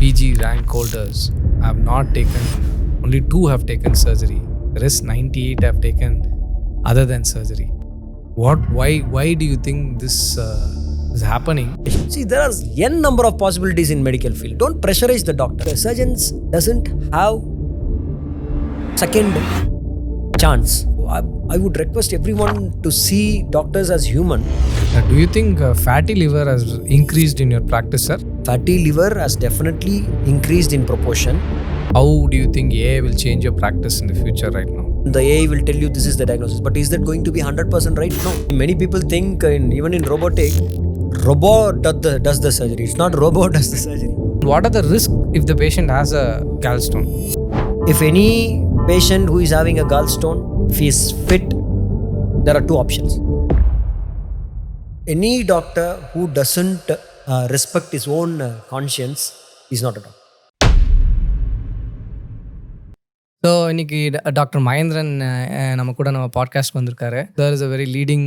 PG rank holders have not taken, only 2 have taken surgery. The rest 98 have taken other than surgery. Why do you think this is happening? See, there are n number of possibilities in medical field. Don't pressurize the doctor. The surgeons doesn't have second chance. I would request everyone to see doctors as human. Do you think fatty liver has increased in your practice, sir? Fatty liver has definitely increased in proportion. How do you think AI will change your practice in the future right now? The AI will tell you this is the diagnosis, but is that going to be 100% right? No. Many people think even in robotic, robot does the surgery. It's not robot does the surgery. What are the risks if the patient has a gallstone? If any patient who is having a gallstone, if he is fit, there are 2 options. Any doctor who doesn't respect his own conscience is not a doctor. So இன்னைக்கு doctor Mahendran நம்ம கூட நம்ம podcast வந்திருக்காரு. There is a very leading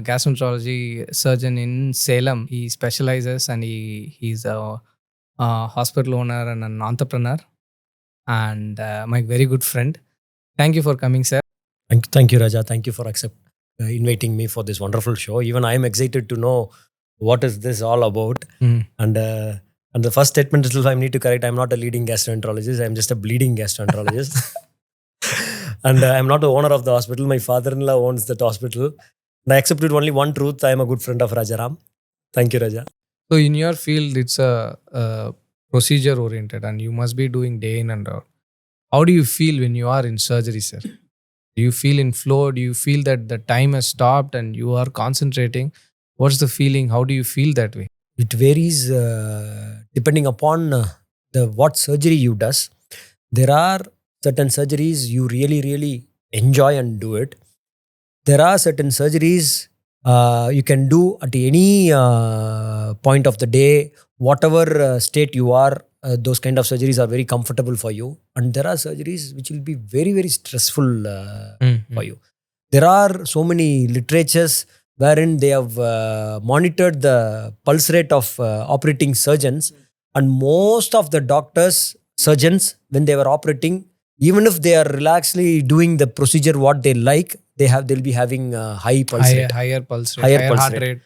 gastroenterology surgeon in Salem. He specializes and he's a hospital owner and an entrepreneur and my very good friend. Thank you for coming, sir. Thank you, Raja. Thank you for inviting me for this wonderful show. Even I am excited to know what is this all about. And the first statement itself I need to correct. I'm not a leading gastroenterologist. I'm just a bleeding gastroenterologist. And I'm not the owner of the hospital. My father-in-law owns that hospital. And I accepted only one truth. I am a good friend of Rajaram. Thank you, Raja. So in your field, it's a procedure oriented and you must be doing day in and out. How do you feel when you are in surgery, sir? Do you feel in flow? Do you feel that the time has stopped and you are concentrating? What's the feeling? How do you feel that way? It varies depending upon what surgery you does. There are certain surgeries you really enjoy and do it. There are certain surgeries you can do at any point of the day, whatever state you are. Those kind of surgeries are very comfortable for you. And there are surgeries which will be very stressful for you. There are so many literatures wherein they have monitored the pulse rate of operating surgeons, and most of the surgeons, when they were operating, even if they are relaxedly doing the procedure what they like, they'll be having high pulse rate. Higher pulse rate, higher heart rate.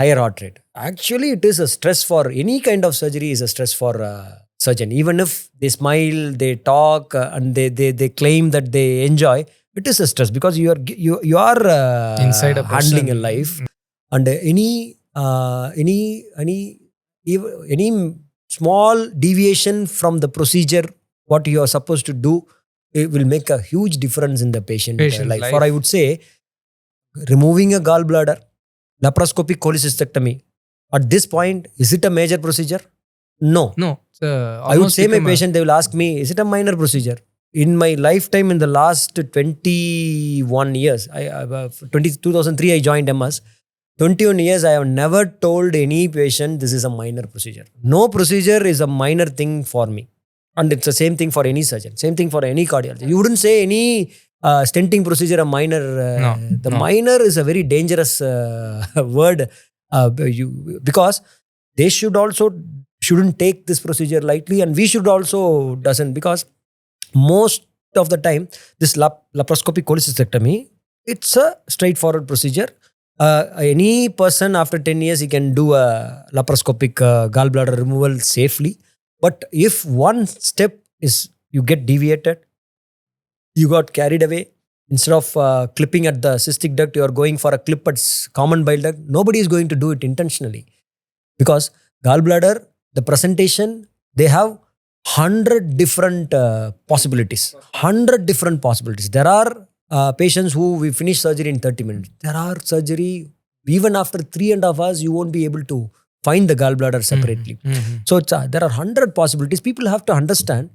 Higher heart rate. Actually, it is a stress for any kind of surgery is a stress for surgeon. Even if they smile, they talk, and they claim that they enjoy, it is a stress because you are inside a handling a life, and any small deviation from the procedure what you are supposed to do, it will make a huge difference in the patient life. Or I would say, removing a gallbladder, laparoscopic cholecystectomy. At this point, is it a major procedure? No. I would say my patient, they will ask me, is it a minor procedure? In my lifetime, in the last 21 years, 2003 I joined MS. 21 years, I have never told any patient this is a minor procedure. No procedure is a minor thing for me. And it's the same thing for any surgeon. Same thing for any cardiologist. You wouldn't say any stenting procedure a minor. No. Minor is a very dangerous word because they shouldn't take this procedure lightly, and we should also doesn't, because most of the time this laparoscopic cholecystectomy, it's a straightforward procedure. Any person after 10 years he can do a laparoscopic gallbladder removal safely. But if one step is you get deviated, you got carried away, instead of clipping at the cystic duct, you are going for a clip at common bile duct. Nobody is going to do it intentionally, because gallbladder, the presentation, they have 100 different possibilities. 100 different possibilities. There are patients who we finish surgery in 30 minutes. There are surgery, even after 3.5 hours, you won't be able to find the gallbladder separately. So there are 100 possibilities. People have to understand,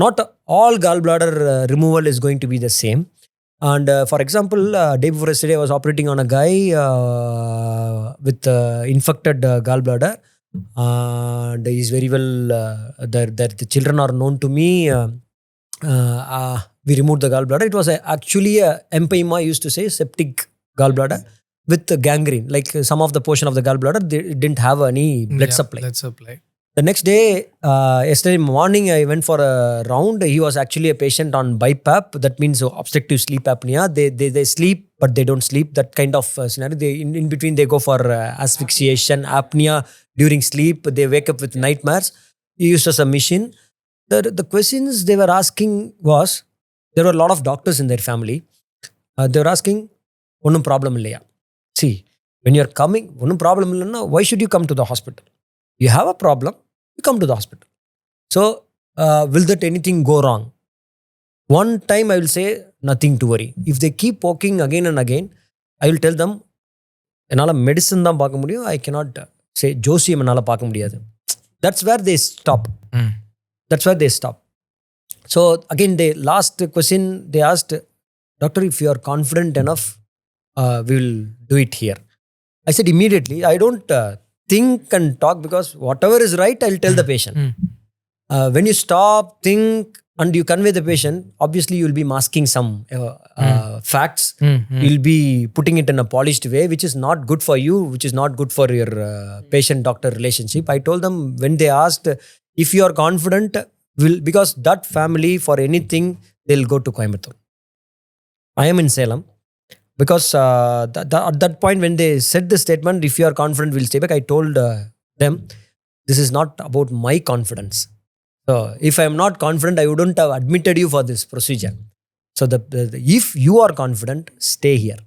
not all gallbladder removal is going to be the same. And for example, day before yesterday, I was operating on a guy with infected gallbladder. And he's very well, the children are known to me. We removed the gallbladder. It was actually a empyema, used to say, septic gallbladder with gangrene. Like some of the portion of the gallbladder, they didn't have any blood supply. The next day, yesterday morning, I went for a round. He was actually a patient on BiPAP. That means obstructive sleep apnea. They sleep, but they don't sleep. That kind of scenario. They in between they go for asphyxiation, apnea during sleep. They wake up with nightmares. He used as a machine. The questions they were asking was, there were a lot of doctors in their family. They were asking, "Onnum problem illaya?" See, when you are coming, onnum problem illana, why should you come to the hospital? You have a problem, you come to the hospital. So, will that anything go wrong? One time I will say, nothing to worry. If they keep poking again and again, I will tell them, என்னால் medicine தான் பார்க்க முடியும். I cannot say, ஜோசியம் என்னால் பார்க்க முடியாது. That's where they stop. That's where they stop. So, again, the last question they asked, Doctor, if you are confident enough, we will do it here. I said immediately, I don't think and talk, because whatever is right, I'll tell the patient. When you stop, think, and you convey the patient, obviously you'll be masking some facts. You'll be putting it in a polished way, which is not good for you, which is not good for your patient-doctor relationship. I told them, when they asked, if you are confident, because that family, for anything, they'll go to Coimbatore. I am in Salem. Because at that point, when they said the statement, if you are confident, we'll stay back, I told them, this is not about my confidence. So, if I am not confident, I wouldn't have admitted you for this procedure. So, if you are confident, stay here.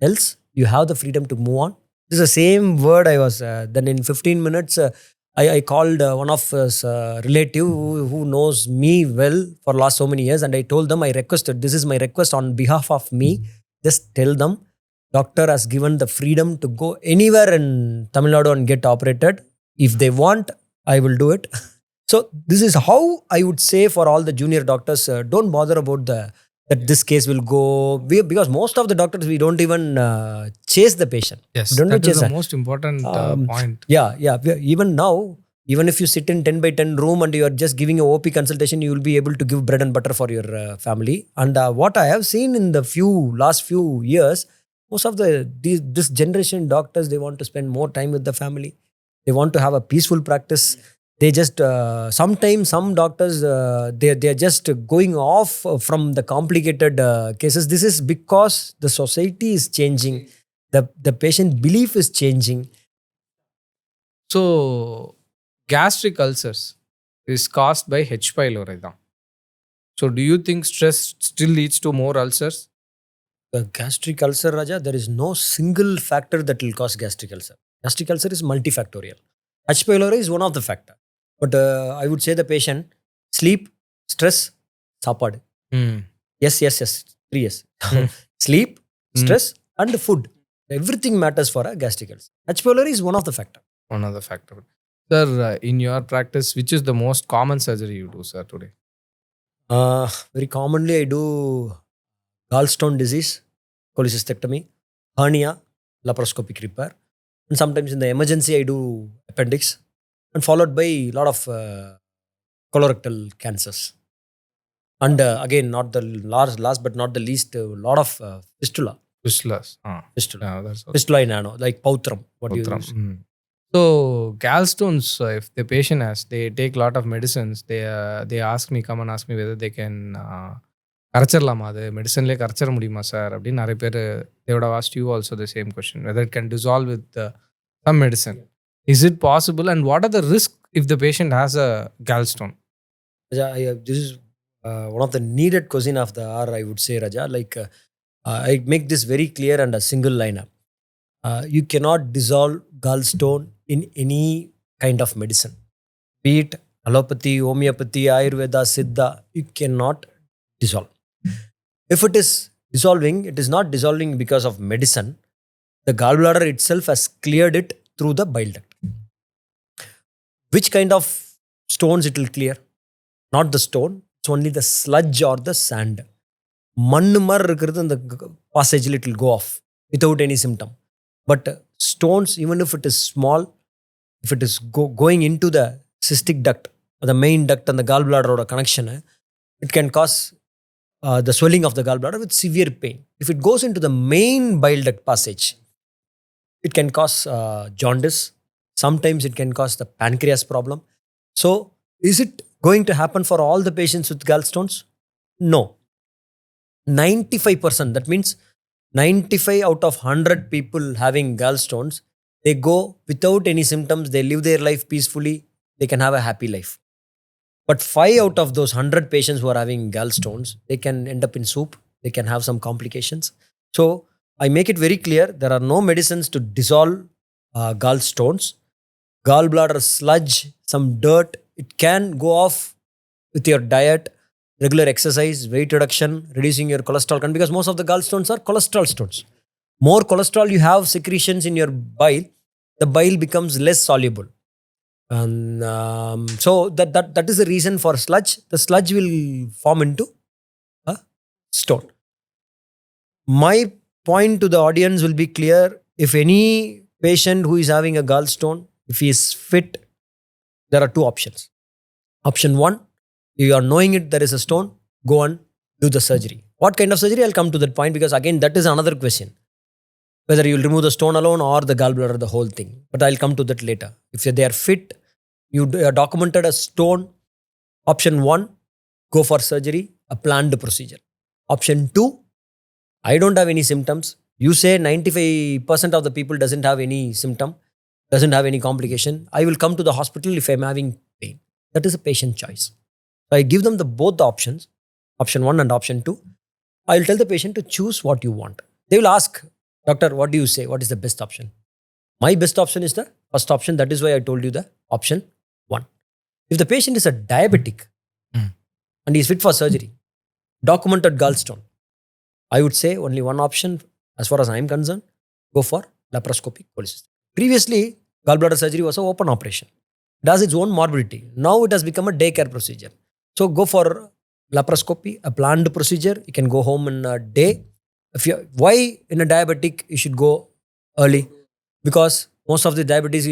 Else, you have the freedom to move on. This is the same word I was, then in 15 minutes, I called one of his relative who knows me well for last so many years, and I told them, I requested, this is my request on behalf of me. Just tell them, doctor has given the freedom to go anywhere in Tamil Nadu and get operated. If they want, I will do it. So this is how I would say for all the junior doctors, don't bother about that this case will go. Because most of the doctors, we don't even chase the patient. Yes, don't that is the most important point. Yeah. Even now, even if you sit in 10 by 10 room and you are just giving a OP consultation, you will be able to give bread and butter for your family. And what I have seen in the last few years, most of this generation doctors, they want to spend more time with the family. They want to have a peaceful practice. They just, sometimes some doctors, they are just going off from the complicated cases. This is because the society is changing. The patient belief is changing. So, gastric ulcers is caused by H. pylori. So, do you think stress still leads to more ulcers? The gastric ulcer, Raja, there is no single factor that will cause gastric ulcer. Gastric ulcer is multifactorial. H. pylori is one of the factors. But I would say the patient, sleep, stress, sapad. Yes. 3 yes. Sleep, stress, and food. Everything matters for a gastric ulcer. H. pylori is one of the factors. One of the factors. Sir, in your practice, which is the most common surgery you do, sir, today? Very commonly, I do Gallstone disease, cholecystectomy, hernia, laparoscopic repair. And sometimes in the emergency, I do appendix. And followed by a lot of colorectal cancers. And again, not the last but not the least, a lot of fistula. Fistulas. Fistula. Yeah, that's okay. Fistula in ano, like pautram. What you use. So, gallstones, if the patient has, they take a lot of medicines. They ask me, come and ask me whether they can கரைச்சிடலாமா, அது மெடிசன்லேயே கரைச்சிட முடியுமா sir அப்படின்னு நிறைய பேர், they would have asked you also the same question, whether it can dissolve with some medicine. Is it possible, and what are the risks if the patient has a gallstone? This is one of the needed question of the hour, I would say, Raja. Like, I make this very clear and a single liner. You cannot dissolve gallstone in any kind of medicine. Be it allopathy, homeopathy, Ayurveda, Siddha, you cannot dissolve. If it is dissolving, it is not dissolving because of medicine. The gallbladder itself has cleared it through the bile duct. Which kind of stones it will clear? Not the stone, it's only the sludge or the sand. Mannu mar irukkiradhu in the passage it will go off without any symptom. But stones, even if it is small, if it is going into the cystic duct, or the main duct and the gallbladder or connection, it can cause the swelling of the gallbladder with severe pain. If it goes into the main bile duct passage, it can cause jaundice. Sometimes it can cause the pancreas problem. So is it going to happen for all the patients with gallstones? No. 95%, that means 95 out of 100 people having gallstones, they go without any symptoms, they live their life peacefully, they can have a happy life. But 5 out of those 100 patients who are having gallstones, they can end up in soup, they can have some complications. So I make it very clear, there are no medicines to dissolve gallstones. Gallbladder sludge, some dirt, it can go off with your diet, regular exercise, weight reduction, reducing your cholesterol count, because most of the gallstones are cholesterol stones. More cholesterol you have secretions in your bile, the bile becomes less soluble. And so that is the reason for sludge. The sludge will form into a stone. My point to the audience will be clear. If any patient who is having a gallstone, if he is fit, there are two options. Option one, if you are knowing it, there is a stone, go and do the surgery. What kind of surgery? I'll come to that point, because again, that is another question. Whether you will remove the stone alone or the gallbladder, the whole thing. But I'll come to that later. If they are fit, you documented a stone, option one, go for surgery, a planned procedure. Option two, I don't have any symptoms. You say 95% of the people doesn't have any symptom, doesn't have any complication. I will come to the hospital if I'm having pain. That is a patient choice. So I give them both the options, option one and option two. I will tell the patient to choose what you want. They will ask, doctor, what do you say? What is the best option? My best option is the first option. That is why I told you the option one. If the patient is a diabetic and he is fit for surgery, documented gallstone, I would say only one option, as far as I am concerned, go for laparoscopic cholecystectomy. Previously, gallbladder surgery was an open operation. It has its own morbidity. Now it has become a daycare procedure. So go for laparoscopy, a planned procedure. You can go home in a day. Why in a diabetic you should go early? Because most of the diabetes,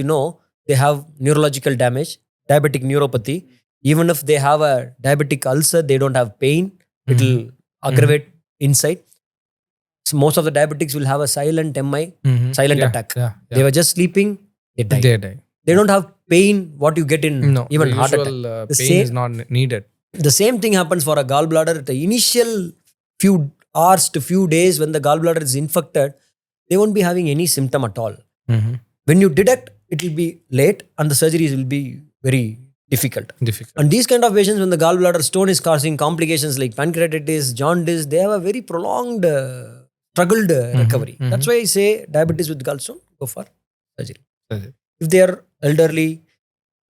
they have neurological damage, diabetic neuropathy. Even if they have a diabetic ulcer, they don't have pain. It will aggravate inside. So most of the diabetics will have a silent MI, silent attack. They were just sleeping, they die. They don't have pain, what you get in even heart attack. Pain is not needed. The same thing happens for a gallbladder. The initial few hours to few days when the gallbladder is infected, they won't be having any symptom at all. When you detect, it will be late and the surgeries will be very difficult. And these kind of patients, when the gallbladder stone is causing complications like pancreatitis, jaundice, they have a very prolonged, struggled recovery. That's why I say diabetes with gallstone, go for surgery. If they are elderly,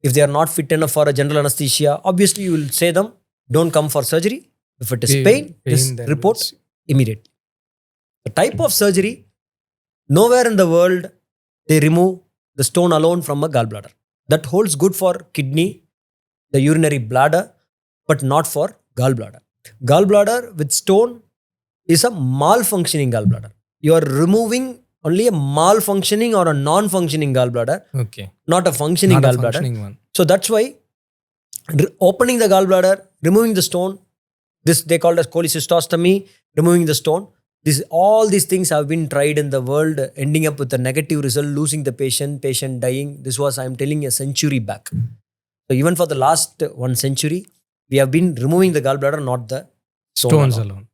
if they are not fit enough for a general anesthesia, obviously you will say them, don't come for surgery. If it is pain, just report immediately. The type of surgery, nowhere in the world they remove the stone alone from a gallbladder. That holds good for kidney, the urinary bladder, but not for gallbladder. Gallbladder with stone is a malfunctioning gallbladder. You are removing only a malfunctioning or a non-functioning gallbladder, not a functioning gallbladder. So that's why opening the gallbladder, removing the stone, this they call it as cholecystostomy, removing the stone. All these things have been tried in the world, ending up with a negative result, losing the patient dying. This was, I am telling, a century back. So even for the last 1 century, we have been removing the gallbladder, not the stones alone.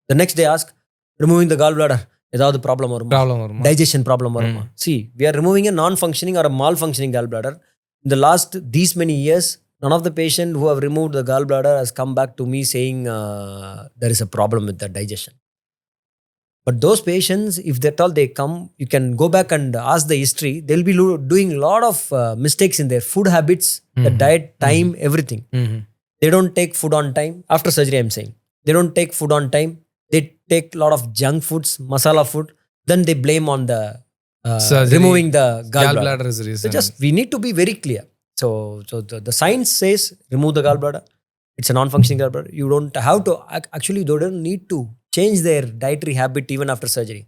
The next they ask, removing the gallbladder, ஏதாவது problem வருமா, digestion problem வருமா? See, we are removing a non-functioning or a malfunctioning gallbladder. In the last these many years, none of the patients who have removed the gallbladder has come back to me saying there is a problem with the digestion. But those patients, if that all they come, you can go back and ask the history. They'll be doing a lot of mistakes in their food habits, the diet, time, everything. They don't take food on time. After surgery, I'm saying. They don't take food on time. They take a lot of junk foods, masala food. Then they blame on the removing the gallbladder is the reason. So we need to be very clear. So the science says remove the gallbladder. It's a non-functioning gallbladder. You don't have to, actually, they don't need to change their dietary habit even after surgery.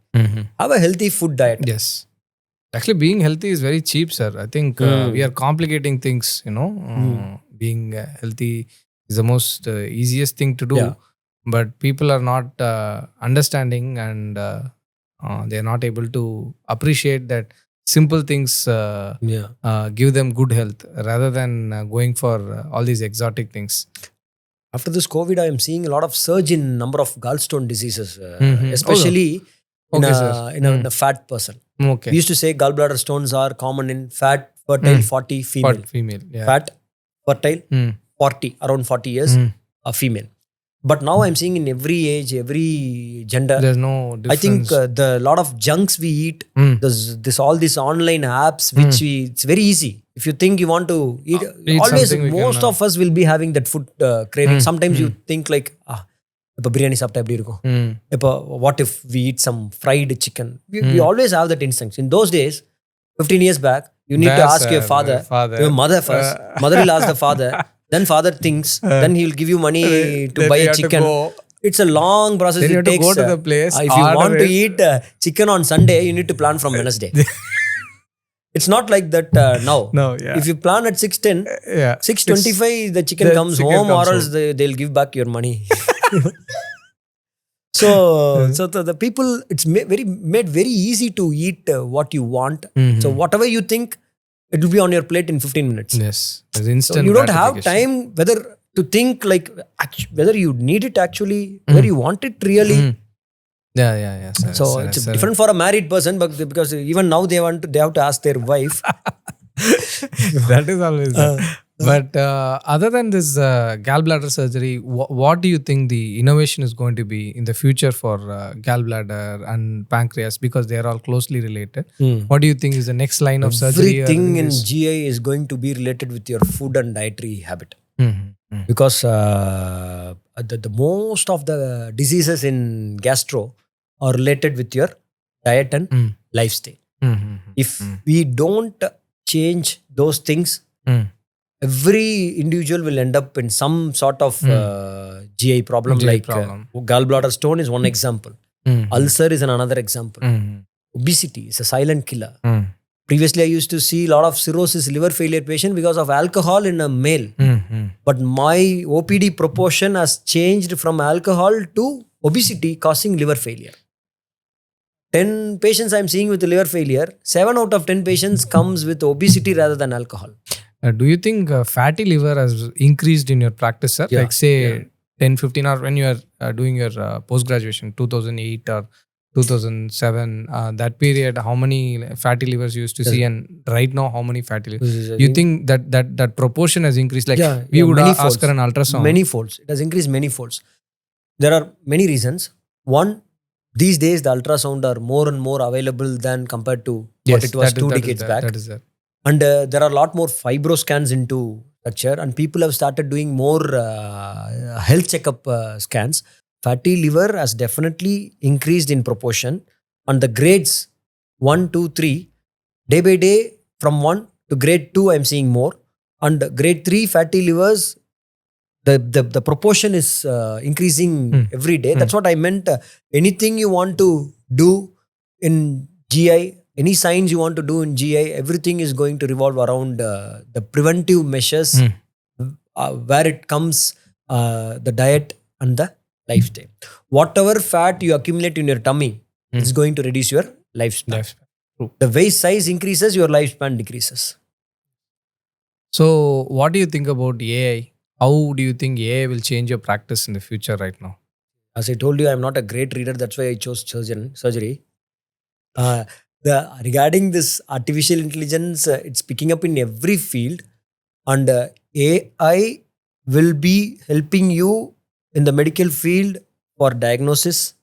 Have a healthy food diet. Yes. Actually, being healthy is very cheap, sir. I think we are complicating things, Being healthy is the most easiest thing to do. Yeah. But people are not understanding and they are not able to appreciate that simple things Yeah. give them good health rather than going for all these exotic things. After this COVID, I am seeing a lot of surge in number of gallstone diseases, Mhm. especially Okay, sir. in a fat person. Okay. We used to say gallbladder stones are common in fat, fertile, 40, female. Female. Yeah. Fat, fertile, Mm. 40, around 40 years, a female. But now I'm seeing in every age, every gender. There's no difference. I think the lot of junks we eat, this all these online apps, which it's very easy. If you think you want to eat always something, most of us will be having that food craving. Sometimes you think like, இப்போ பிரியாணி சாப்பிட்டா எப்படி இருக்கும், இப்போ what if we eat some fried chicken. We always have that instinct. In those days, 15 years back, you need to ask your father, your mother first. Mother will ask the father, then father thinks, then he will give you money to buy a chicken. It's a long process. Then you it have to takes, go to the place, if you want to order eat chicken on Sunday, you need to plan from Wednesday. It's not like that now. No, yeah. If you plan at 6:10, Yeah. 6:25 the chicken comes chicken home, comes or else they'll give back your money. So the people, it's made very easy to eat what you want. So whatever you think, it will be on your plate in 15 minutes. Yes. There's instant So you don't have gratification. time whether to think like whether you need it actually, whether you want it really. Yeah. Sir, So sir, it's sir. different for a married person, but because even now they have to ask their wife. That is always there. But other than this gallbladder surgery, what do you think the innovation is going to be in the future for gallbladder and pancreas, because they are all closely related? What do you think is the next line of surgery? Everything in GI is going to be related with your food and dietary habit. Because the most of the diseases in gastro are related with your diet and lifestyle. If we don't change those things, every individual will end up in some sort of GI problem. Gallbladder stone is one example. Ulcer is another example. Obesity is a silent killer. Previously, I used to see a lot of cirrhosis liver failure patient because of alcohol in a male. But my OPD proportion has changed from alcohol to obesity causing liver failure. 10 patients I'm seeing with liver failure, 7 out of 10 patients comes with obesity rather than alcohol. Do you think fatty liver has increased in your practice, sir? Yeah, Like say 10-15, or when you are doing your post-graduation, 2008 or 2007, that period, how many fatty livers you used to see, and right now how many fatty livers? You think that proportion has increased? Like we would many ask folds. her an ultrasound. Many folds. It has increased many folds. There are many reasons. One, these days the ultrasound are more and more available than compared to what it was 2 decades back. That is that. And there are a lot more fibro scans into structure, and people have started doing more health checkup scans. Fatty liver has definitely increased in proportion, and the grades 1, 2, 3, day by day from 1 to grade 2 I'm seeing more, and grade 3 fatty livers, the proportion is increasing every day. That's what I meant. Anything you want to do in GI, any signs you want to do in GI, everything is going to revolve around the preventive measures, where it comes the diet and the lifestyle. Whatever fat you accumulate in your tummy is going to reduce your lifespan. The waist size increases, your lifespan decreases. So what do you think about AI? How do you think AI will change your practice in the future right now? As I told you, I'm not a great reader. That's why I chose surgery. Regarding this artificial intelligence, it's picking up in every field, and AI will be helping you in the medical field for diagnosis.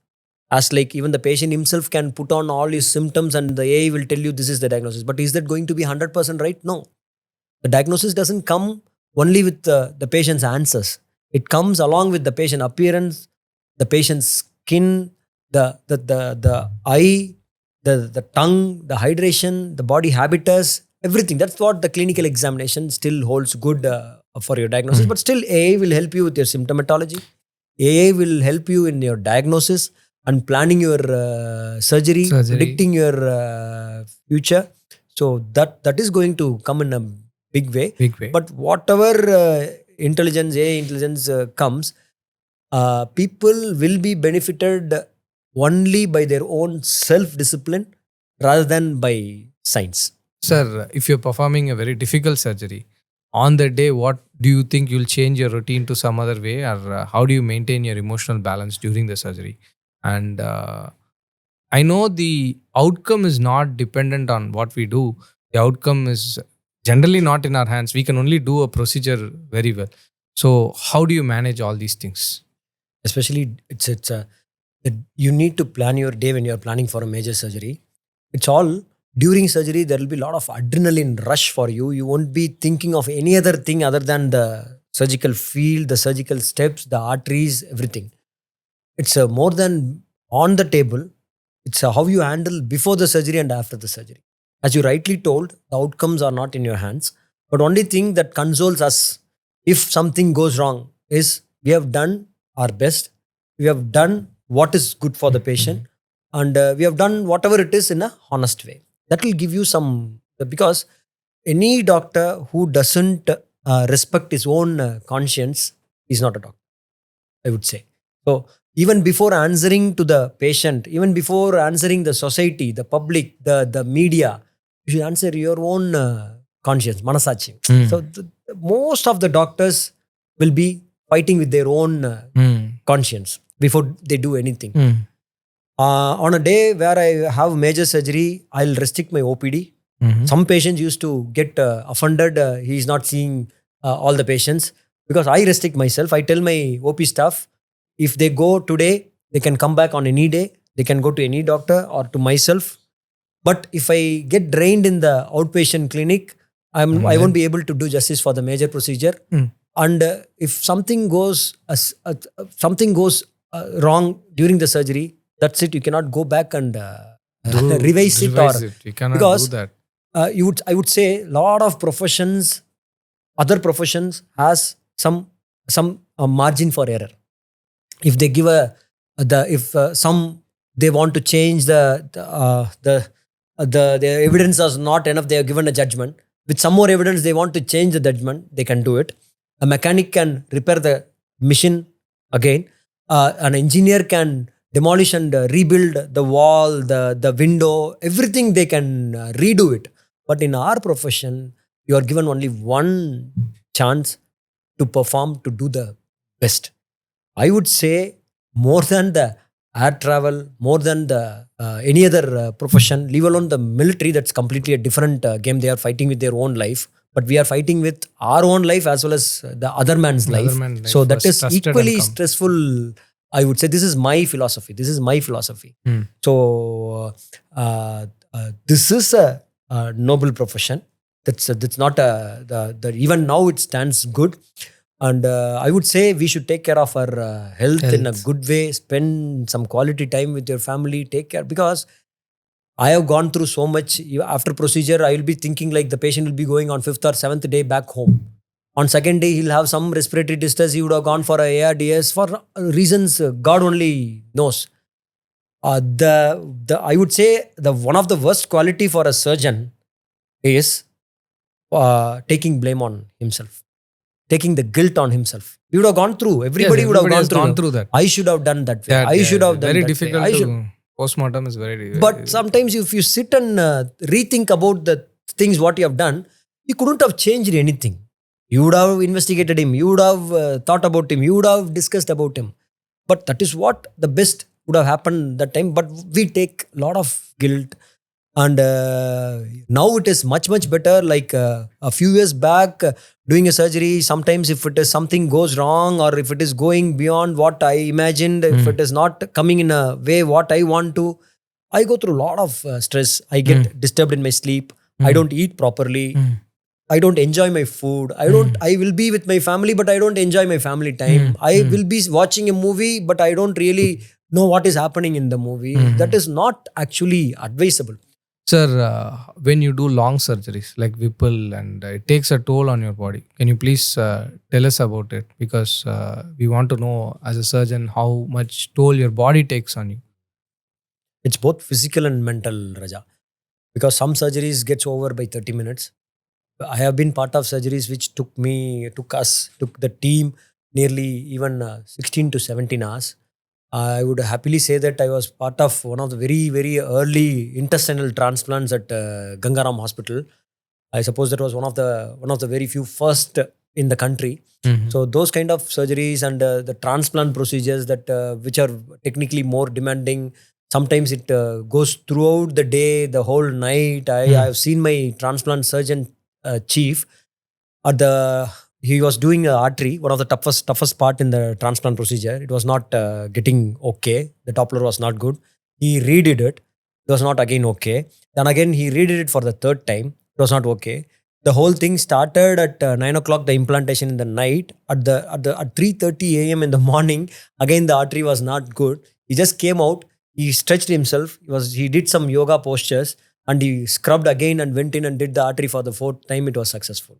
As like even the patient himself can put on all his symptoms and the AI will tell you this is the diagnosis. But is that going to be 100% right? No. The diagnosis doesn't come only with the patient's answers. It comes along with the patient appearance, the patient's skin, the eye, the tongue, the hydration, the body habitus, everything. That's what the clinical examination still holds good for your diagnosis. But still AI will help you with your symptomatology. AI will help you in your diagnosis and planning your surgery, predicting your future. So that is going to come in a big way. But whatever intelligence, AI intelligence comes, people will be benefited only by their own self-discipline rather than by science. Sir, if you're performing a very difficult surgery, on the day, what do you think you'll change your routine to some other way, or how do you maintain your emotional balance during the surgery? And I know the outcome is not dependent on what we do. The outcome is generally not in our hands. We can only do a procedure very well. So how do you manage all these things? Especially you need to plan your day when you're planning for a major surgery. It's all during surgery. There will be a lot of adrenaline rush for you. You won't be thinking of any other thing other than the surgical field, the surgical steps, the arteries, everything. It's more than on the table. It's how you handle before the surgery and after the surgery. As you rightly told, the outcomes are not in your hands. But only thing that consoles us if something goes wrong is we have done our best. We have done what is good for the patient, and we have done whatever it is in a honest way. That will give you some, because any doctor who doesn't respect his own conscience is not a doctor, I would say. So even before answering to the patient, even before answering the society, the public, the media, you should answer your own conscience, manasachi. So most of the doctors will be fighting with their own conscience before they do anything. On a day where I have major surgery, I'll restrict my OPD. Some patients used to get offended. He's not seeing all the patients, because I restrict myself. I tell my OP staff, if they go today, they can come back on any day. They can go to any doctor or to myself. But if I get drained in the outpatient clinic, I won't be able to do justice for the major procedure. And if something goes wrong during the surgery, that's it. You cannot go back and revise it. You cannot because do that. I would say a lot of professions, other professions has some margin for error. If they give they want to change the evidence is not enough, they have given a judgment. With some more evidence, they want to change the judgment, they can do it. A mechanic can repair the machine again. An engineer can demolish and rebuild the wall, the window, everything they can redo it. But in our profession, you are given only one chance to perform, to do the best. I would say more than the air travel, more than the any other profession, leave alone the military, that's completely a different game. They are fighting with their own life, but we are fighting with our own life as well as the other man's life. So that is equally stressful. I would say this is my philosophy. So this is a noble profession. That's not even now it stands good. And I would say we should take care of our health in a good way. Spend some quality time with your family. Take care, because I have gone through so much. After procedure, I will be thinking like the patient will be going on 5th or 7th day back home. On 2nd day, he'll have some respiratory distress. He would have gone for a ARDS for reasons God only knows. I would say the one of the worst quality for a surgeon is taking blame on himself. Taking the guilt on himself. We would have gone through. Everybody would have gone through that. I should have done that way. I should have done very that difficult way. Postmortem is very But sometimes if you sit and rethink about the things what you have done, you couldn't have changed anything. You would have investigated him. You would have thought about him. You would have discussed about him. But that is what the best would have happened that time. But we take a lot of guilt. And now it is much better. Like a few years back, doing a surgery, sometimes if it is something goes wrong, or if it is going beyond what I imagined, if it is not coming in a way what I want to, I go through a lot of stress. I get disturbed in my sleep. I don't eat properly. I don't enjoy my food. I will be with my family, but I don't enjoy my family time. I will be watching a movie, but I don't really know what is happening in the movie. That is not actually advisable. Sir, when you do long surgeries like Whipple, and it takes a toll on your body, can you please tell us about it? Because we want to know as a surgeon how much toll your body takes on you. It's both physical and mental, Raja. Because some surgeries gets over by 30 minutes. I have been part of surgeries which took the team nearly even 16 to 17 hours. I would happily say that I was part of one of the very, very early intestinal transplants at Gangaram Hospital. I suppose that was one of the very few first in the country. So those kind of surgeries and the transplant procedures that which are technically more demanding. Sometimes it goes throughout the day, the whole night. I have seen my transplant surgeon chief he was doing artery, one of the toughest part in the transplant procedure. It was not getting okay. The Doppler was not good. He redid it. It was not again okay. Then again he redid it for the third time. It was not okay. The whole thing started at 9 o'clock, the implantation in the night. At 3:30 a.m. in the morning, again the artery was not good. He just came out. He stretched himself. He did some yoga postures and he scrubbed again and went in and did the artery for the fourth time. It was successful.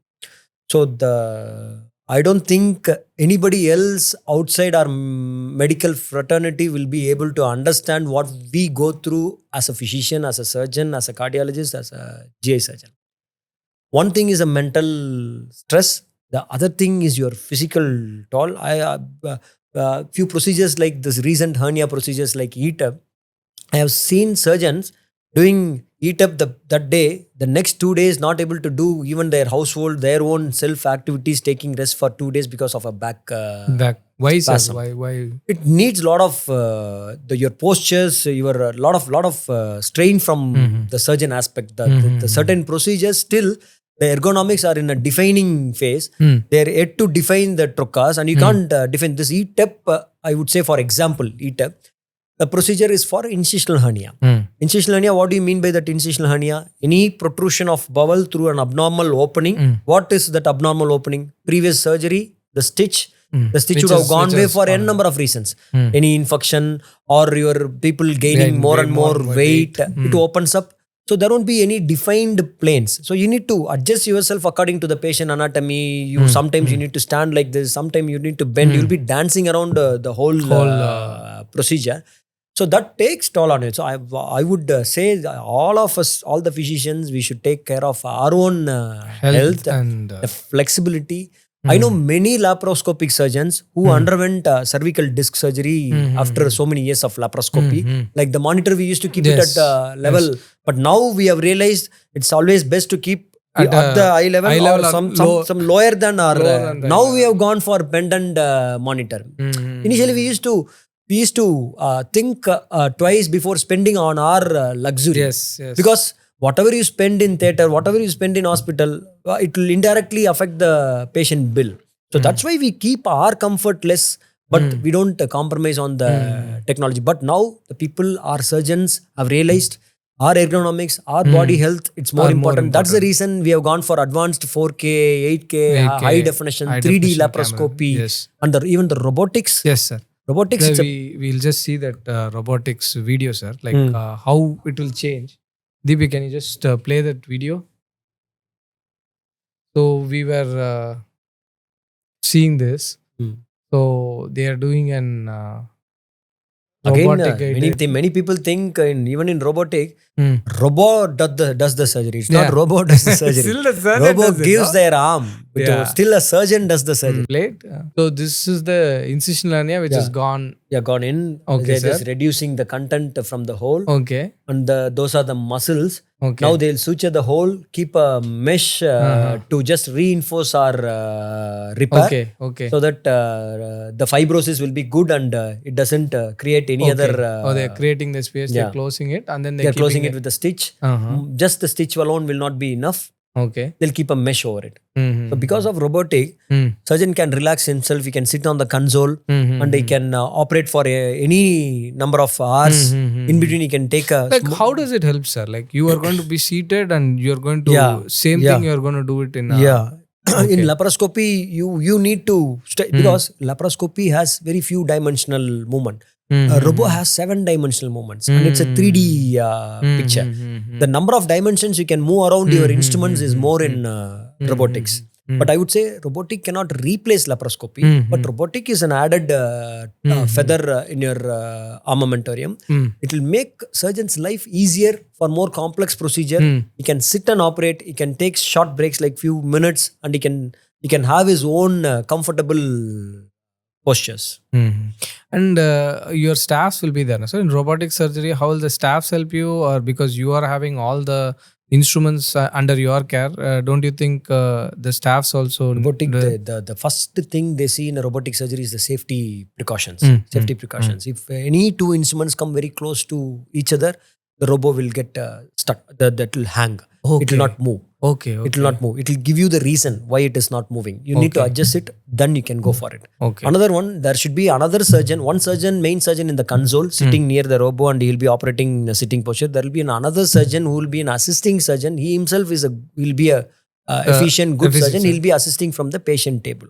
So I don't think anybody else outside our medical fraternity will be able to understand what we go through as a physician, as a surgeon, as a cardiologist, as a GI surgeon. One thing is a mental stress. The other thing is your physical toll. Few procedures like this recent hernia procedures like ETUB, I have seen surgeons doing ETUB that day, the next 2 days not able to do even their household, their own self activities, taking rest for 2 days because of a back. Why, sir? spasm. Why? It needs a lot of your postures, your lot of strain from the surgeon aspect. The certain procedures still. The ergonomics are in a defining phase. They are yet to define the trochas, and you can't define this ETUB. I would say, for example, ETUB. The procedure is for incisional hernia. Incisional hernia, what do you mean by that incisional hernia? Any protrusion of bowel through an abnormal opening. What is that abnormal opening? Previous surgery, the stitch. The stitch would have gone away for n number of reasons. Any infection or your people gaining more and more weight. It opens up. So there won't be any defined planes. So you need to adjust yourself according to the patient anatomy. Sometimes you need to stand like this. Sometimes you need to bend. You'll be dancing around the whole procedure. So that takes toll on it. So I would say that all of us, all the physicians, we should take care of our own health and the flexibility. I know many laparoscopic surgeons who underwent cervical disc surgery after so many years of laparoscopy. Like the monitor, we used to keep it at level. But now we have realized it's always best to keep at the eye level or some lower than our. Now we have gone for pendant monitor. Initially, we used to think twice before spending on our luxury. Yes. Because whatever you spend in theatre, whatever you spend in hospital, it will indirectly affect the patient bill. So that's why we keep our comfort less, but we don't compromise on the technology. But now the people, our surgeons have realized our ergonomics, our body health, it's more important. That's the reason we have gone for advanced 4K, 8K, high definition, 3D laparoscopy, and even the robotics. Yes, sir. Robotics. We'll just see that robotics video, sir. Like how it will change. Deepi, can you just play that video? So we were seeing this. So they are doing an robotic. Many people think even in robotic, robot does the surgery. It's not robot does the surgery. Still the surgeon robot gives their arm. Still a surgeon does the surgery. So this is the incisional hernia which has gone. Yeah, gone in. Okay, they're just reducing the content from the hole. Okay. And those are the muscles. Okay. Now they'll suture the hole, keep a mesh to just reinforce our repair. Okay. So that the fibrosis will be good and it doesn't create any other. They're creating the space, they're closing it, and then they're closing it with the stitch. Just the stitch alone will not be enough. Okay. They'll keep a mesh over it. So because of robotic, surgeon can relax himself. He can sit on the console and he can operate for any number of hours. In between, he can take a. How does it help, sir? Like you are going to be seated and you're going to thing. You're going to do it in. In laparoscopy, you need to because laparoscopy has very few dimensional movement. A robot has 7-dimensional movements and it's a 3D picture. The number of dimensions you can move around your instruments is more in robotics. But I would say robotic cannot replace laparoscopy, but robotic is an added feather in your armamentarium. It will make surgeon's life easier for more complex procedure. He can sit and operate. He can take short breaks like few minutes and he can have his own comfortable postures. And your staffs will be there. So in robotic surgery, how will the staffs help you? Or because you are having all the instruments under your care, don't you think the staffs also... Robotic, the first thing they see in a robotic surgery is the safety precautions. Safety precautions. If any two instruments come very close to each other, the robo will get stuck. That will hang. Okay. It will not move. Okay. It will not move. It will give you the reason why it is not moving. You need to adjust it, then you can go for it. Okay. Another one, there should be another surgeon, one surgeon, main surgeon in the console, sitting near the robo, and he will be operating in a sitting posture. There will be another surgeon who will be an assisting surgeon. He himself will be a efficient, good surgeon. He will be assisting from the patient table.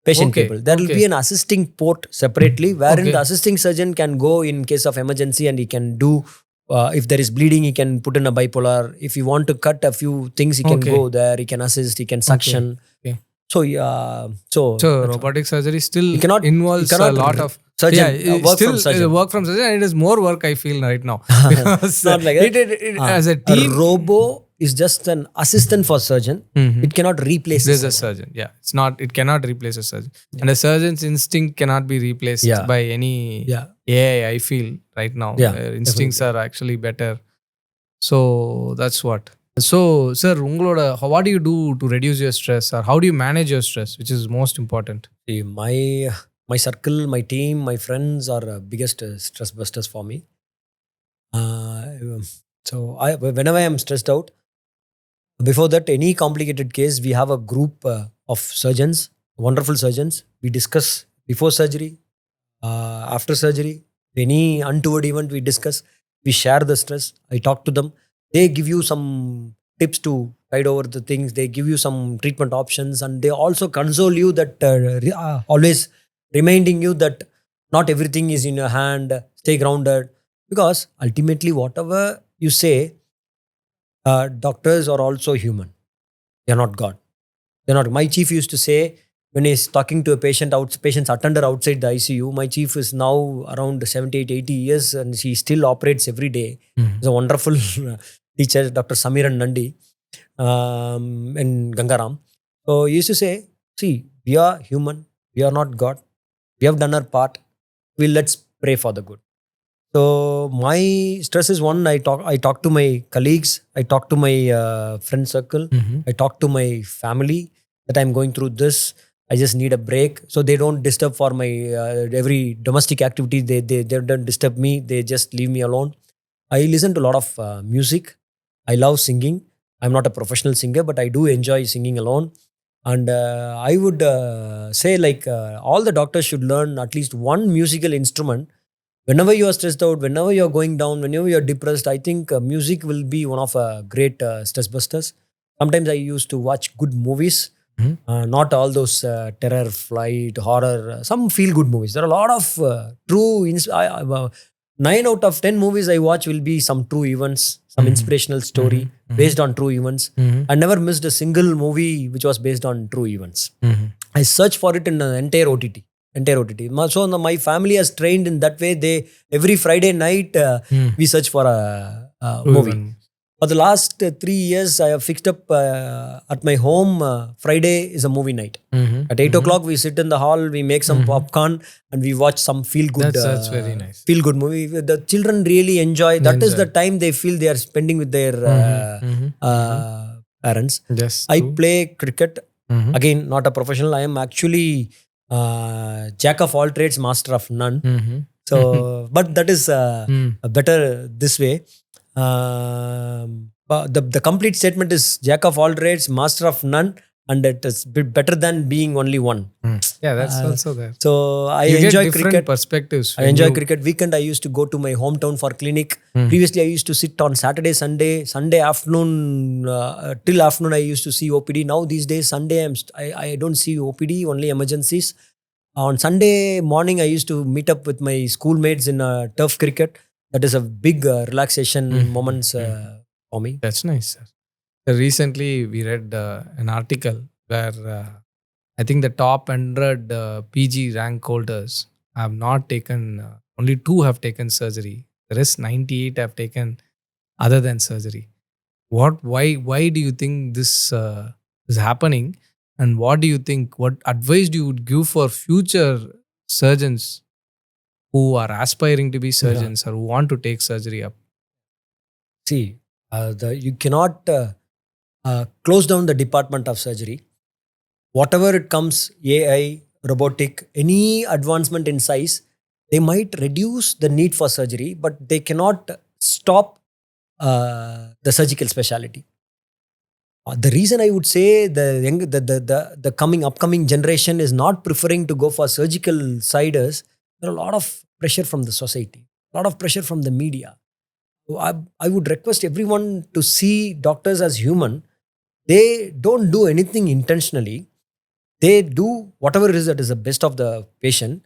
Patient table. There will be an assisting port separately, wherein the assisting surgeon can go in case of emergency, and he can do... if there is bleeding, he can put in a bipolar. If you want to cut a few things, he can go there. He can assist. He can suction. So robotic surgery still involves a lot of surgeon, work from surgeon. Work from surgeon, and it is more work, I feel, right now. Because not like it, as a team, a robo is just an assistant for surgeon. It cannot replace a surgeon. Yeah, it cannot replace a surgeon. And a surgeon's instinct cannot be replaced by any AI, I feel, right now. Instincts are actually better. So that's what. So, sir, what do you do to reduce your stress, or how do you manage your stress, which is most important? See, my circle, my team, my friends are biggest stress busters for me. So whenever I am stressed out, before that, any complicated case, we have a group of surgeons, wonderful surgeons. We discuss before surgery, after surgery, any untoward event we discuss. We share the stress. I talk to them. They give you some tips to tide over the things. They give you some treatment options, and they also console you that always reminding you that not everything is in your hand. Stay grounded, because ultimately, whatever you say, doctors are also human. They are not God. They're not. My chief used to say, when he's talking to a patient's attender outside the ICU, my chief is now around 78, 80 years, and she still operates every day. He's a wonderful teacher, Dr. Samiran Nandi, in Gangaram. So he used to say, see, we are human. We are not God. We have done our part. Let's pray for the good. So my stress is one, I talk to my colleagues, I talk to my friend circle, I talk to my family that I'm going through this. I just need a break. So they don't disturb for my every domestic activity. They don't disturb me. They just leave me alone. I listen to a lot of music. I love singing. I'm not a professional singer, but I do enjoy singing alone. And I would say all the doctors should learn at least one musical instrument. Whenever you are stressed out, whenever you are going down, whenever you are depressed, I think music will be one of great stress busters. Sometimes I used to watch good movies, not all those terror, flight, horror, some feel-good movies. There are a lot of true... 9 out of 10 movies I watch will be some true events, some inspirational story based on true events. I never missed a single movie which was based on true events. I search for it in the entire OTT. So my family has trained in that way. Every Friday night we search for a movie. For the last 3 years, I have fixed up at my home. Friday is a movie night. At 8 o'clock, we sit in the hall, we make some popcorn, and we watch some feel-good. That's very nice. Feel-good movie. The children really enjoy. That is the time they feel they are spending with their parents. Yes, I play cricket. Again, not a professional. I am actually jack of all trades, master of none. So, but that is better this way. The complete statement is jack of all trades, master of none, and it is better than being only one. Yeah, that's also there. So I you enjoy get different cricket. Perspectives. I enjoy cricket. Weekend I used to go to my hometown for clinic. Previously I used to sit on Saturday, Sunday afternoon till afternoon I used to see OPD. Now these days Sunday I don't see OPD, only emergencies. On Sunday morning I used to meet up with my schoolmates in turf cricket. That is a big relaxation moments for me. That's nice, sir. Recently, we read an article where I think the top 100 PG rank holders have not taken, only 2 have taken surgery. The rest 98 have taken other than surgery. Why do you think this is happening? And what do you think, what advice do you would give for future surgeons who are aspiring to be surgeons or who want to take surgery up? See, you cannot close down the department of surgery. Whatever it comes, AI, robotic, any advancement in size, they might reduce the need for surgery, but they cannot stop the surgical specialty. The reason I would say the upcoming generation is not preferring to go for surgical side is there are a lot of pressure from the society, a lot of pressure from the media. So I would request everyone to see doctors as human. They don't do anything intentionally. They do whatever it is that is the best of the patient.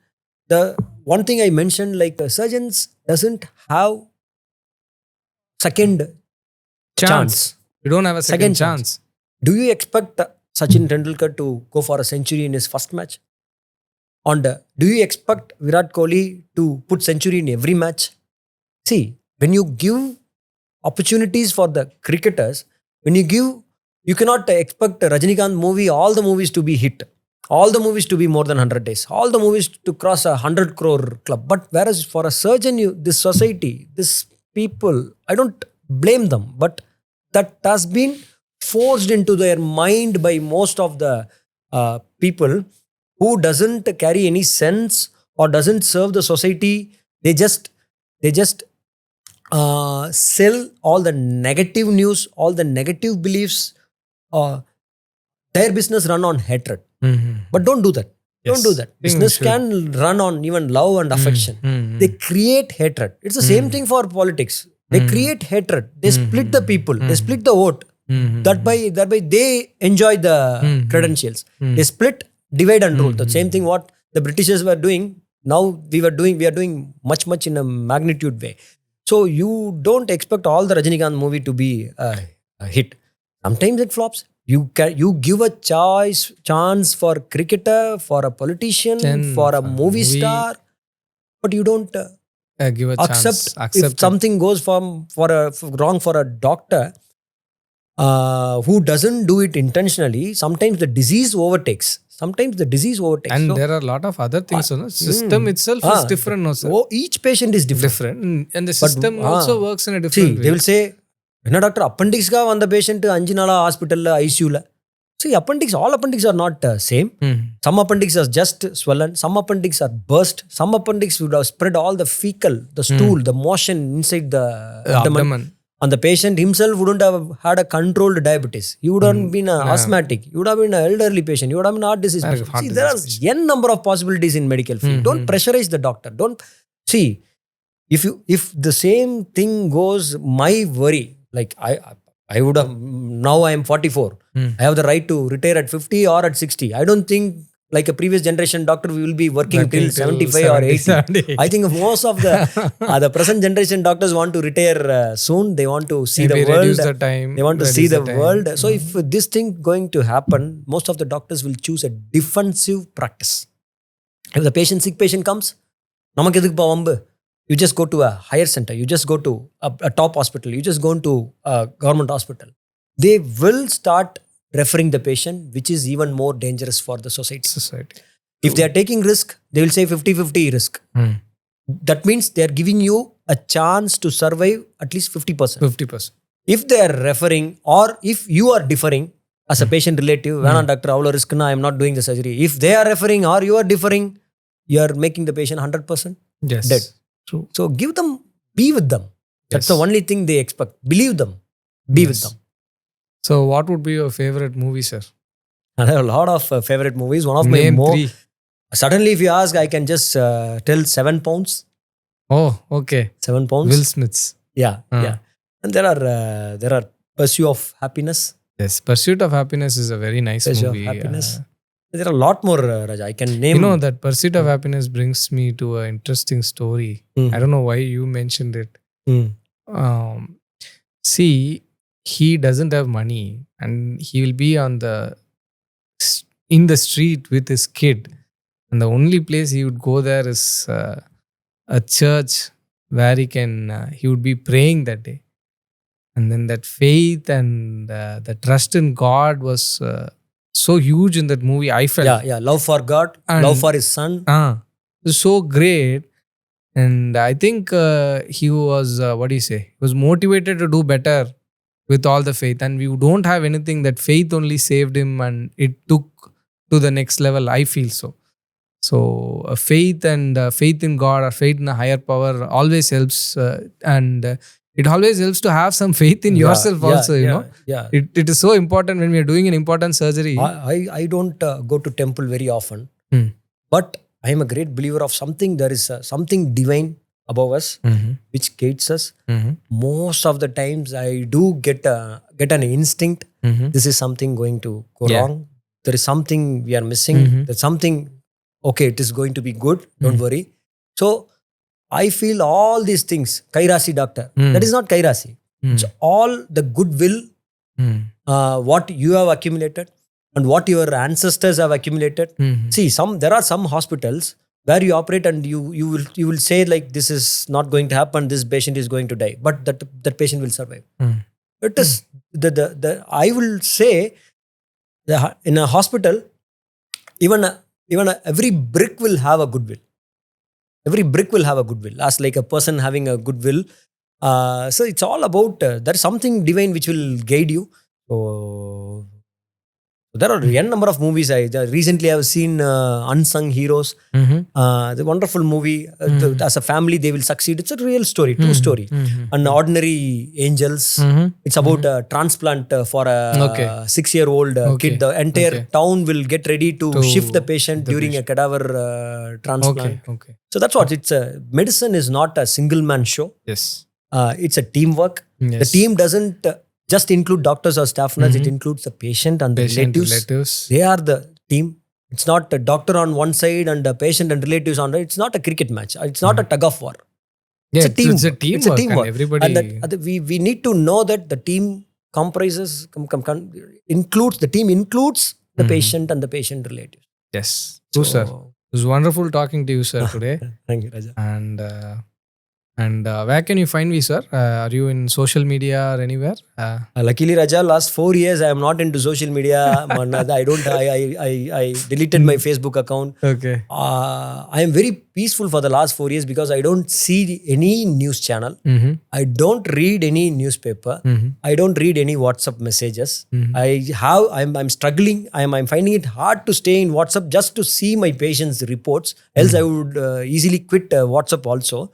The one thing I mentioned, like surgeons doesn't have second chance. You don't have a second chance. Do you expect Sachin Tendulkar to go for a century in his first match? And do you expect Virat Kohli to put century in every match? See, when you give opportunities for the cricketers, you cannot expect Rajinikanth movie, all the movies to be hit, all the movies to be more than 100 days, all the movies to cross 100 crore club. But whereas for a surgeon, this society, this people, I don't blame them, but that has been forced into their mind by most of the people who doesn't carry any sense or doesn't serve the society. They just sell all the negative news, all the negative beliefs. Their business run on hatred. But don't do that. Yes. Don't do that. Business can run on even love and affection. They create hatred. It's the same thing for politics. They create hatred. They split the people. They split the vote. Thereby they enjoy the credentials. They split, divide and rule. The same thing what the Britishers were doing. Now we are doing much in a magnitude way. So you don't expect all the Rajinikanth movie to be a hit. Sometimes it flops. You give a chance for cricketer, for a politician, for a movie star, but you don't give a accept chance. If something goes wrong for a doctor who doesn't do it intentionally. Sometimes the disease overtakes. And there are a lot of other things. System itself is different. No, sir. Each patient is different. And the system also works in a different way. They will say, என்ன doctor அப்பண்டிக்ஸ்க்காக வந்த patient 5 நாளா ஹாஸ்பிட்டல்ல ஐசியூல. See, all appendix are not same. Some appendix are just swollen. Some appendix are burst. Some appendix would have spread all the fecal, the stool, the motion inside the abdomen. And the patient himself wouldn't have had a controlled diabetes. He would have been an asthmatic. You would have been an elderly patient. You would have been heart disease patient. See, there are n number of possibilities in medical field. Don't pressurize the doctor. Don't see if the same thing goes. My worry, like I would have, now I am 44. I have the right to retire at 50 or at 60. I don't think like a previous generation doctor we will be working till 75 or 80. I think most of the present generation doctors want to retire soon. They want to see the world. They want to see the world. So if this thing going to happen, most of the doctors will choose a defensive practice. If the sick patient comes, namakku edukku vambu. You just go to a higher center. You just go to a top hospital. You just go into a government hospital. They will start referring the patient, which is even more dangerous for the society. If they are taking risk, they will say 50-50 risk. That means they are giving you a chance to survive at least 50%. If they are referring or if you are differing as a patient relative, Vana doctor, avlo risk na, I am not doing the surgery. If they are referring or you are differing, you are making the patient 100% dead. True. So give them, be with them. That's the only thing they expect. Believe them. Be with them. So what would be your favorite movie, sir? I have a lot of favorite movies. One of Name my more... 3. Suddenly if you ask, I can just tell 7 pounds. Oh, okay. 7 pounds. Will Smith's. Yeah. And there are Pursuit of Happiness. Yes, Pursuit of Happiness is a very nice Pursuit movie. of Happiness. There are a lot more, Raja. I can name... You know that Pursuit of Happiness brings me to an interesting story. I don't know why you mentioned it. See, he doesn't have money and he will be in the street with his kid. And the only place he would go there is a church where he would be praying that day. And then that faith and the trust in God was... so huge in that movie, I felt. Yeah. Love for God, and love for his son. So great. And I think he was, what do you say? He was motivated to do better with all the faith. And we don't have anything that faith only saved him and it took to the next level. I feel so. So faith and faith in God or faith in a higher power always helps. And it always helps to have some faith in yourself also, you know. Yeah. It is so important when we are doing an important surgery. I don't go to temple very often. But I am a great believer of something. There is something divine above us, which guides us. Most of the times I do get an instinct. This is something going to go wrong. There is something we are missing. There's something, okay, it is going to be good. Don't worry. So I feel all these things. Kairasi doctor. That is not Kairasi. It's all the goodwill, what you have accumulated and what your ancestors have accumulated. See, there are some hospitals where you operate and you will say like, this is not going to happen. This patient is going to die, but that patient will survive. It is I will say in a hospital, even every brick will have a goodwill. Every brick will have a goodwill, as like a person having a goodwill. So it's all about there is something divine which will guide you. So there are n number of movies. Recently I have seen Unsung Heroes. The wonderful movie. As a family they will succeed. It's a real story, true story. And Ordinary Angels. It's about a transplant for a 6-year-old kid. The entire town will get ready to shift the patient during a cadaver transplant. So that's what it's. Medicine is not a single man show. Yes. It's a teamwork. The team doesn't just include doctors or staff nurse. It includes the patient and the relatives. They are the team. It's not a doctor on one side and a patient and relatives on the other. It's not a cricket match. It's not a tug of war. Yeah, it's a team. It's a teamwork. And everybody. And we need to know that the team comprises, includes the patient and the patient relatives. Yes. True, sir. It was wonderful talking to you, sir, today. Thank you, Raja. And where can you find me, sir? Are you in social media or anywhere? Luckily, Raja, last 4 years I am not into social media. I deleted my Facebook account. Okay. I am very peaceful for the last 4 years because I don't see any news channel. I don't read any newspaper. I don't read any WhatsApp messages. I'm struggling. I'm finding it hard to stay in WhatsApp just to see my patients' reports. Else I would easily quit WhatsApp also.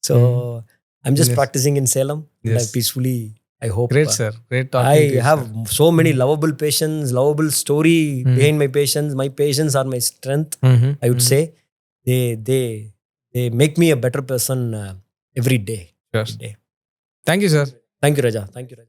So I'm just practicing in Salem. Yes. And peacefully, I hope. Great, sir. Great talking to you. I have so many lovable patients, lovable story behind my patients. My patients are my strength. I would say they make me a better person every day. Sure. Every day. Thank you, sir. Thank you, Raja. Thank you, Raja.